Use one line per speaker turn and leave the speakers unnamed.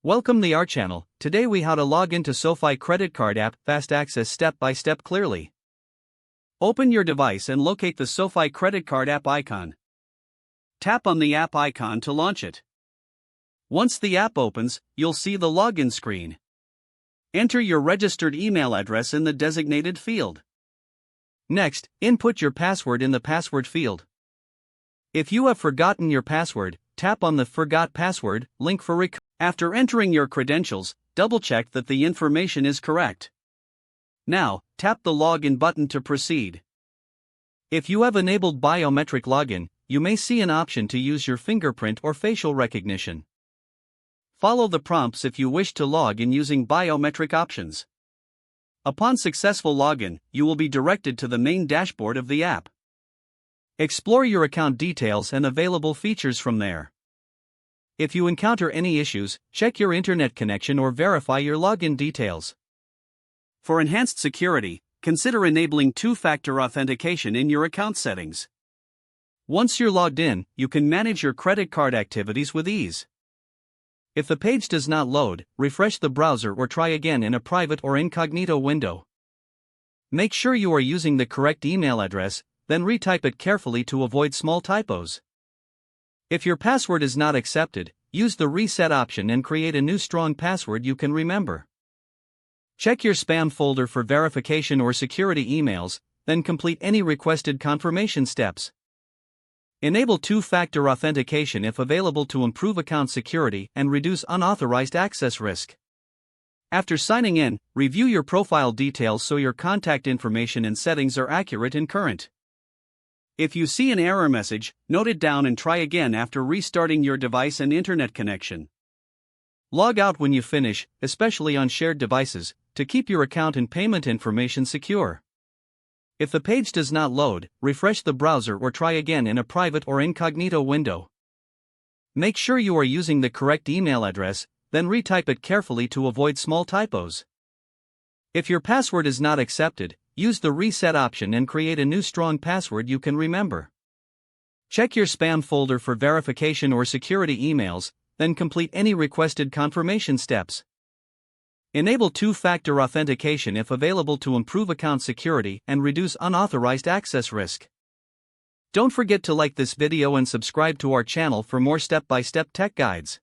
Welcome to our channel. Today we how to log into SoFi credit card app, fast access step by step clearly. Open your device and locate the SoFi credit card app icon. Tap on the app icon to launch it. Once the app opens, you'll see the login screen. Enter your registered email address in the designated field. Next, input your password in the password field. If you have forgotten your password, tap on the Forgot Password link for recovery. After entering your credentials, double-check that the information is correct. Now, tap the Login button to proceed. If you have enabled biometric login, you may see an option to use your fingerprint or facial recognition. Follow the prompts if you wish to log in using biometric options. Upon successful login, you will be directed to the main dashboard of the app. Explore your account details and available features from there. If you encounter any issues, check your internet connection or verify your login details. For enhanced security, consider enabling two-factor authentication in your account settings. Once you're logged in, you can manage your credit card activities with ease. If the page does not load, refresh the browser or try again in a private or incognito window. Make sure you are using the correct email address, then retype it carefully to avoid small typos. If your password is not accepted, use the reset option and create a new strong password you can remember. Check your spam folder for verification or security emails, then complete any requested confirmation steps. Enable two-factor authentication if available to improve account security and reduce unauthorized access risk. After signing in, review your profile details so your contact information and settings are accurate and current. If you see an error message, note it down and try again after restarting your device and internet connection. Log out when you finish, especially on shared devices, to keep your account and payment information secure. If the page does not load, refresh the browser or try again in a private or incognito window. Make sure you are using the correct email address, then retype it carefully to avoid small typos. If your password is not accepted, use the reset option and create a new strong password you can remember. Check your spam folder for verification or security emails, then complete any requested confirmation steps. Enable two-factor authentication if available to improve account security and reduce unauthorized access risk. Don't forget to like this video and subscribe to our channel for more step-by-step tech guides.